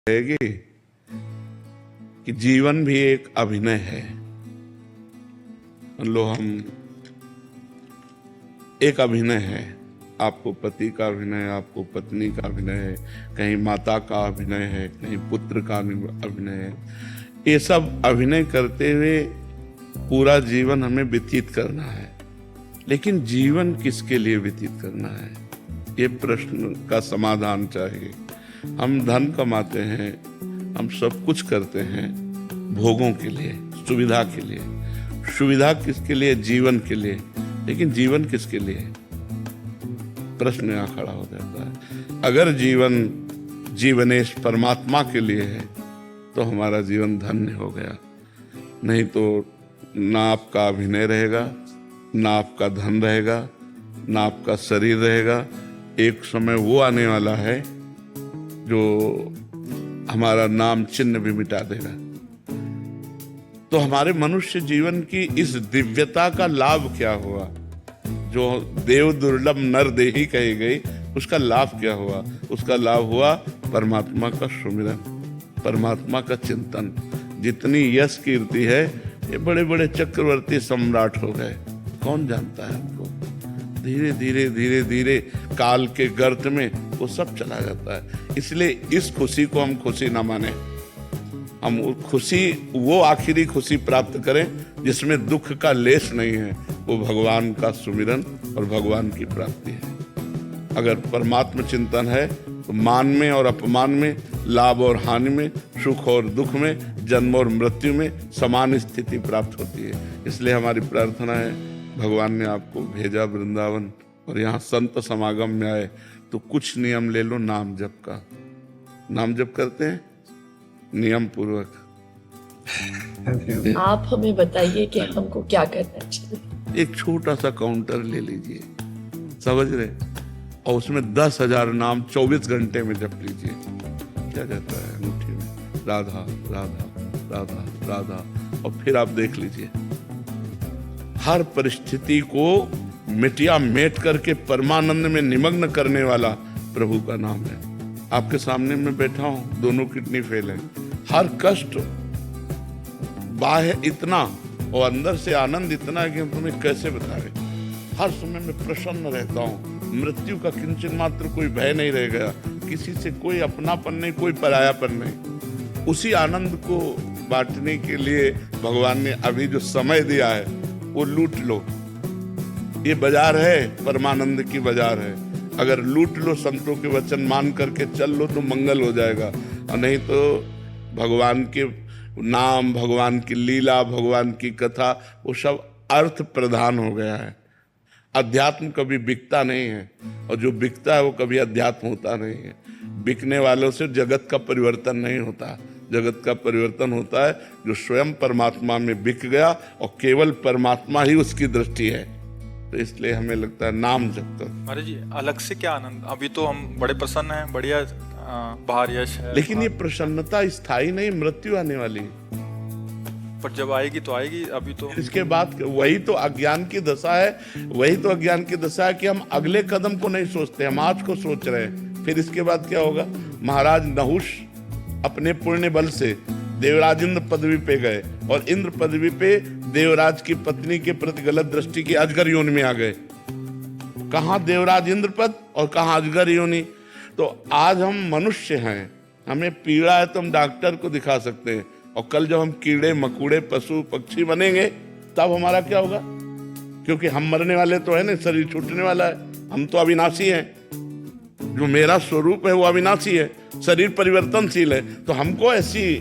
रहेगी कि जीवन भी एक अभिनय है। लो हम एक अभिनय है, आपको पति का अभिनय, आपको पत्नी का अभिनय है, कहीं माता का अभिनय है, कहीं पुत्र का अभिनय है। ये सब अभिनय करते हुए पूरा जीवन हमें व्यतीत करना है, लेकिन जीवन किसके लिए व्यतीत करना है, ये प्रश्न का समाधान चाहिए। हम धन कमाते हैं, हम सब कुछ करते हैं भोगों के लिए, सुविधा के लिए। सुविधा किसके लिए? जीवन के लिए। लेकिन जीवन किसके लिए? प्रश्न यहाँ खड़ा हो जाता है। अगर जीवन जीवनेश परमात्मा के लिए है तो हमारा जीवन धन्य हो गया। नहीं तो ना आपका अभिनय रहेगा, ना आपका धन रहेगा, ना आपका शरीर रहेगा। एक समय वो आने वाला है जो हमारा नाम चिन्ह भी मिटा देगा। तो हमारे मनुष्य जीवन की इस दिव्यता का लाभ क्या हुआ? जो देव दुर्लभ नर देही कही गई, उसका लाभ क्या हुआ? उसका लाभ हुआ परमात्मा का सुमिरन, परमात्मा का चिंतन। जितनी यश कीर्ति है, ये बड़े बड़े चक्रवर्ती सम्राट हो गए, कौन जानता है हमको? धीरे धीरे धीरे धीरे काल के गर्त में वो सब चला जाता है। इसलिए इस खुशी को हम खुशी ना माने। हम खुशी, वो आखिरी खुशी प्राप्त करें जिसमें दुख का लेश नहीं है। वो भगवान का सुमिरन और भगवान की प्राप्ति है। अगर परमात्मा चिंतन है तो मान में और अपमान में, लाभ और हानि में, सुख और दुख में, जन्म और मृत्यु में समान स्थिति प्राप्त होती है। इसलिए हमारी प्रार्थना है, भगवान ने आपको भेजा वृंदावन और यहाँ संत समागम में आए तो कुछ नियम ले लो नाम जप का। नाम जप करते हैं नियम पूर्वक। आप हमें बताइए कि हमको क्या करना चाहिए। एक छोटा सा काउंटर ले लीजिए, समझ रहे, और उसमें 10,000 नाम 24 घंटे में जप लीजिए। क्या जाता है मुट्ठी में? राधा राधा राधा राधा। और फिर आप देख लीजिए, हर परिस्थिति को मिटिया मेट करके परमानंद में निमग्न करने वाला प्रभु का नाम है। आपके सामने मैं बैठा हूं, दोनों किडनी फेल है। हर कष्ट बाह्य इतना और अंदर से आनंद इतना है कि हम तुम्हें कैसे बताएं। हर समय मैं प्रसन्न रहता हूँ, मृत्यु का किंचन मात्र कोई भय नहीं रह गया, किसी से कोई अपनापन नहीं, कोई परायापन नहीं। उसी आनंद को बांटने के लिए भगवान ने अभी जो समय दिया है वो लूट लो। ये बाजार है, परमानंद की बाजार है। अगर लूट लो, संतों के वचन मान करके चल लो तो मंगल हो जाएगा, और नहीं तो भगवान के नाम, भगवान की लीला, भगवान की कथा, वो सब अर्थ प्रधान हो गया है। अध्यात्म कभी बिकता नहीं है, और जो बिकता है वो कभी अध्यात्म होता नहीं है। बिकने वालों से जगत का परिवर्तन नहीं होता। जगत का परिवर्तन होता है जो स्वयं परमात्मा में बिक गया और केवल परमात्मा ही उसकी दृष्टि है। तो इसलिए हमें लगता है नाम जप कर। महाराज जी, अलग से क्या आनंद, अभी तो हम बड़े प्रसन्न हैं, बढ़िया बाहर यश है, लेकिन ये प्रसन्नता स्थायी नहीं, मृत्यु आने वाली है। पर जब आएगी तो आएगी, अभी तो इसके बाद वही तो अज्ञान की दशा है। वही तो अज्ञान की दशा है कि हम अगले कदम को नहीं सोचते, हम आज को सोच रहे हैं। फिर इसके बाद क्या होगा? महाराज नहुष अपने पुण्य बल से देवराज इंद्र पदवी पे गए, और इंद्र पदवी पे देवराज की पत्नी के प्रति गलत दृष्टि की अजगर योनि में आ गए। कहाँ देवराज इंद्र पद और कहाँ अजगर योनि। तो आज हम मनुष्य हैं, हमें पीड़ा है तो हम डॉक्टर को दिखा सकते हैं, और कल जब हम कीड़े मकोड़े पशु पक्षी बनेंगे तब हमारा क्या होगा? क्योंकि हम मरने वाले तो है ना, शरीर छूटने वाला है। हम तो अविनाशी हैं, जो मेरा स्वरूप है वो अविनाशी है, शरीर परिवर्तनशील है। तो हमको ऐसी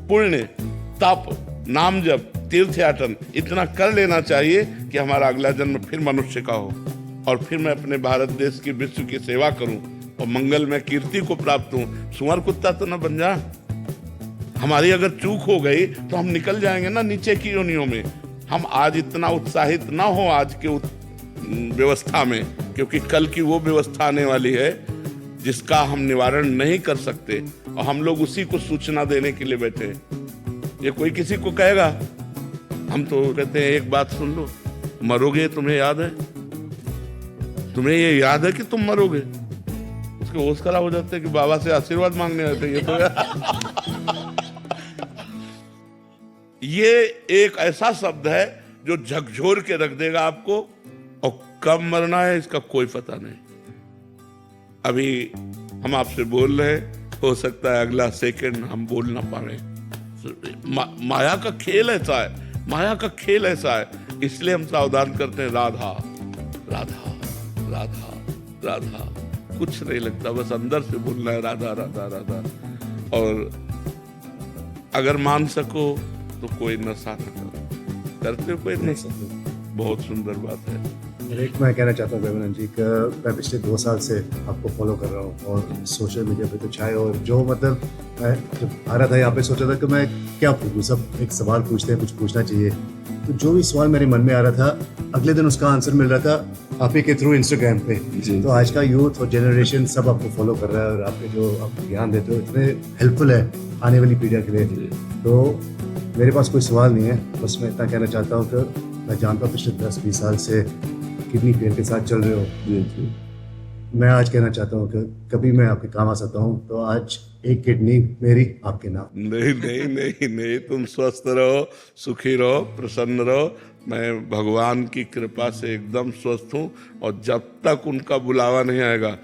पुण्य, तप, नाम जप, तीर्थ याटन इतना कर लेना चाहिए कि हमारा अगला जन्म फिर मनुष्य का हो, और फिर मैं अपने भारत देश की, विश्व की सेवा करूं और मंगल में कीर्ति को प्राप्त हूं। सुअर कुत्ता तो न बन जा। हमारी अगर चूक हो गई तो हम निकल जाएंगे ना नीचे की योनियों में। हम आज इतना उत्साहित ना हो आज के व्यवस्था में, क्योंकि कल की वो व्यवस्था आने वाली है जिसका हम निवारण नहीं कर सकते, और हम लोग उसी को सूचना देने के लिए बैठे हैं। ये कोई किसी को कहेगा, हम तो कहते हैं एक बात सुन लो, मरोगे, तुम्हें याद है? तुम्हें ये याद है कि तुम मरोगे? उसके होश खराब हो जाते हैं कि बाबा से आशीर्वाद मांगने आते हैं ये तो ये एक ऐसा शब्द है जो झकझोर के रख देगा आपको, और कब मरना है इसका कोई पता नहीं। अभी हम आपसे बोल रहे हैं, हो सकता है अगला सेकंड हम बोल ना पाए। माया का खेल ऐसा है, माया का खेल ऐसा है, इसलिए हम सावधान करते हैं। राधा राधा राधा राधा, कुछ नहीं लगता, बस अंदर से बोलना है राधा राधा राधा। और अगर मान सको तो कोई नशा न करो, करते हो कोई नशा? बहुत सुंदर बात है। एक मैं कहना चाहता हूँ प्रेमानंद जी का, मैं पिछले 2 साल से आपको फॉलो कर रहा हूँ और सोशल मीडिया पे तो छाए, और जो मतलब मैं जब आ रहा था यहाँ पे सोचा था कि मैं क्या पूछूँ, सब एक सवाल पूछते हैं, कुछ पूछना चाहिए, तो जो भी सवाल मेरे मन में आ रहा था अगले दिन उसका आंसर मिल रहा था आप ही के थ्रू इंस्टाग्राम पे। तो आज का यूथ और जनरेशन सब आपको फॉलो कर रहा है, और आपके जो आप ज्ञान देते हो इतने हेल्पफुल है आने वाली पीढ़ी के लिए। तो मेरे पास कोई सवाल नहीं है, बस मैं इतना कहना चाहता हूँ कि मैं जानता हूँ पिछले 10-20 साल से किडनी पेन के साथ चल रहे हो। मैं आज कहना चाहता हूँ कि कभी मैं आपके काम आ सकता हूँ, तो आज एक किडनी मेरी आपके नाम। नहीं नहीं नहीं नहीं, तुम स्वस्थ रहो, सुखी रहो, प्रसन्न रहो। मैं भगवान की कृपा से एकदम स्वस्थ हूँ, और जब तक उनका बुलावा नहीं आएगा